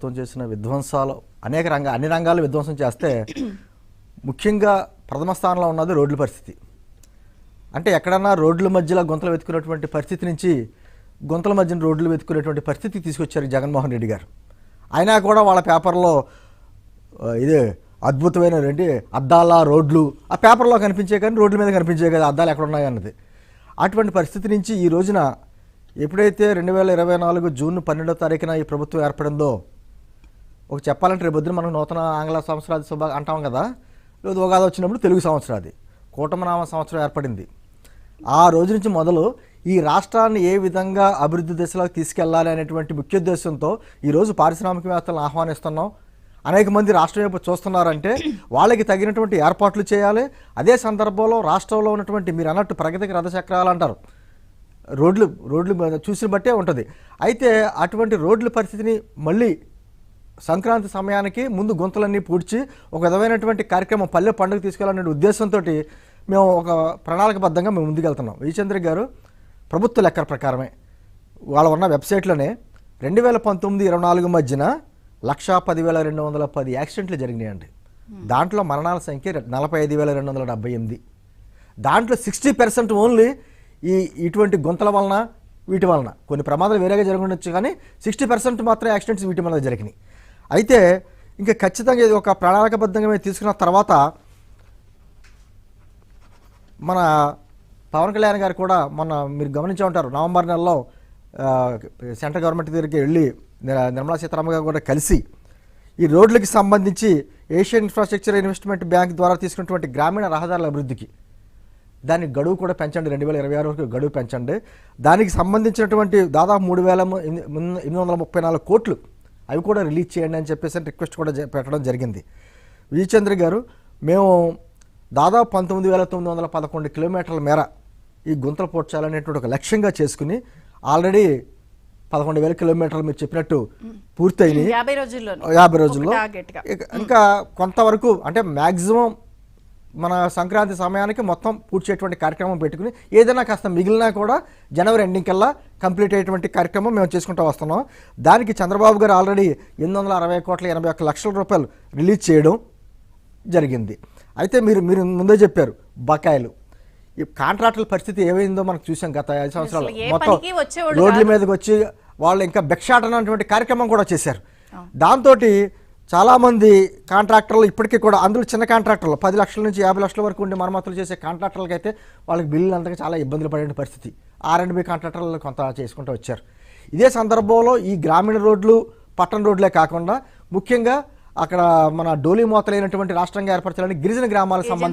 ప్రభుత్వం చేసిన విధ్వంసాలు అన్ని రంగాలు విధ్వంసం చేస్తే ముఖ్యంగా ప్రథమ స్థానంలో ఉన్నది రోడ్ల పరిస్థితి. అంటే ఎక్కడన్నా రోడ్ల మధ్యలో గుంతలు వెతుకునేటువంటి పరిస్థితి నుంచి గుంతల మధ్యన రోడ్లు వెతుకునేటువంటి పరిస్థితికి తీసుకొచ్చారు జగన్మోహన్ రెడ్డి గారు. అయినా కూడా వాళ్ళ పేపర్లో ఇదే అద్భుతమైన అద్దాల రోడ్లు ఆ పేపర్లో కనిపించే కానీ రోడ్ల మీద కనిపించే కదా అద్దాలు ఎక్కడ ఉన్నాయి అన్నది. అటువంటి పరిస్థితి నుంచి ఈ రోజున ఎప్పుడైతే 2024 జూన్ 12వ తారీఖున ఈ ప్రభుత్వం ఏర్పడిందో, ఒక చెప్పాలంటే రేపొద్దున మనం నూతన ఆంగ్ల సంవత్సరాది అంటాం కదా, లేదు ఉగాది వచ్చినప్పుడు తెలుగు సంవత్సరాది కూటమినామ సంవత్సరం ఏర్పడింది. ఆ రోజు నుంచి మొదలు ఈ రాష్ట్రాన్ని ఏ విధంగా అభివృద్ధి దిశలోకి తీసుకెళ్లాలి అనేటువంటి ముఖ్య ఉద్దేశంతో ఈరోజు పారిశ్రామికవేత్తలను ఆహ్వానిస్తున్నాం. అనేక మంది రాష్ట్రం వైపు చూస్తున్నారంటే వాళ్ళకి తగినటువంటి ఏర్పాట్లు చేయాలి. అదే సందర్భంలో రాష్ట్రంలో ఉన్నటువంటి మీరు అన్నట్టు ప్రగతికి రథచక్రాలు అంటారు, రోడ్లు చూసిన బట్టే ఉంటుంది. అయితే అటువంటి రోడ్ల పరిస్థితిని మళ్ళీ సంక్రాంతి సమయానికి ముందు గుంతలన్నీ పూడ్చి ఒక విధమైనటువంటి కార్యక్రమం పల్లె పండుగ తీసుకెళ్లాలనే ఉద్దేశంతో మేము ఒక ప్రణాళికబద్ధంగా మేము ముందుకెళ్తున్నాం. విజయచంద్ర గారు ప్రభుత్వ లెక్కల ప్రకారమే వాళ్ళ ఉన్న వెబ్సైట్లోనే 2019-24 మధ్యన 1,10,210 యాక్సిడెంట్లు జరిగినాయండి. దాంట్లో మరణాల సంఖ్య 45,278. దాంట్లో 60% ఓన్లీ ఇటువంటి గుంతల వలన వీటి వలన. కొన్ని ప్రమాదాలు వేరేగా జరగవచ్చు కానీ 60% మాత్రం యాక్సిడెంట్స్ వీటి వలన జరిగినాయి. అయితే ఇంకా ఖచ్చితంగా ఇది ఒక ప్రణాళికబద్ధంగా మేము తీసుకున్న తర్వాత మన పవన్ కళ్యాణ్ గారు కూడా మొన్న మీరు గమనించే ఉంటారు, నవంబర్ నెలలో సెంట్రల్ గవర్నమెంట్ దగ్గరికి వెళ్ళి నిర్మలా సీతారామన్ గారు కూడా కలిసి ఈ రోడ్లకి సంబంధించి ఏషియన్ ఇన్ఫ్రాస్ట్రక్చర్ ఇన్వెస్ట్మెంట్ బ్యాంక్ ద్వారా తీసుకున్నటువంటి గ్రామీణ రహదారుల అభివృద్ధికి దానికి గడువు కూడా పెంచండి, 2026 వరకు గడువు పెంచండి. దానికి సంబంధించినటువంటి దాదాపు 3,834 కోట్లు అవి కూడా రిలీజ్ చేయండి అని చెప్పేసి రిక్వెస్ట్ కూడా పెట్టడం జరిగింది. విజయచంద్ర గారు మేము దాదాపు 19,911 కిలోమీటర్ల మేర ఈ గుంతలు పూడ్చాలనేటువంటి ఒక లక్ష్యంగా చేసుకుని ఆల్రెడీ 11,000 కిలోమీటర్లు మీరు చెప్పినట్టు పూర్తయినాయి 50 రోజుల్లో. ఇంకా కొంతవరకు అంటే మ్యాక్సిమం మన సంక్రాంతి సమయానికి మొత్తం పూడ్చేటువంటి కార్యక్రమం పెట్టుకుని ఏదైనా కాస్త మిగిలినా కూడా జనవరి ఎండింగ్ కల్లా కంప్లీట్ అయ్యేటువంటి కార్యక్రమం మేము చేసుకుంటూ వస్తున్నాం. దానికి చంద్రబాబు గారు ఆల్రెడీ 860,81 రూపాయలు రిలీజ్ చేయడం జరిగింది. అయితే మీరు ముందే చెప్పారు బకాయిలు, ఈ కాంట్రాక్టుల పరిస్థితి ఏమైందో మనకు చూసాం గత 5 సంవత్సరాలు. మొత్తం రోడ్ల మీదకి వచ్చి వాళ్ళు ఇంకా భిక్షాటన అనేటువంటి కార్యక్రమం కూడా చేశారు. దాంతో చాలామంది కాంట్రాక్టర్లు ఇప్పటికీ కూడా, అందులో చిన్న కాంట్రాక్టర్లు 10 లక్షల నుంచి 50 లక్షల వరకు ఉండి మరమ్మతులు చేసే కాంట్రాక్టర్లకి అయితే వాళ్ళకి బిల్లులు అంతగా చాలా ఇబ్బందులు పడే పరిస్థితి. R&B కాంట్రాక్టర్లు కొంత చేసుకుంటూ వచ్చారు. ఇదే సందర్భంలో ఈ గ్రామీణ రోడ్లు పట్టణ రోడ్లే కాకుండా ముఖ్యంగా అక్కడ మన డోలీ మోతలైనటువంటి రాష్ట్రంగా ఏర్పరచాలని గిరిజన గ్రామాలకు సంబంధించి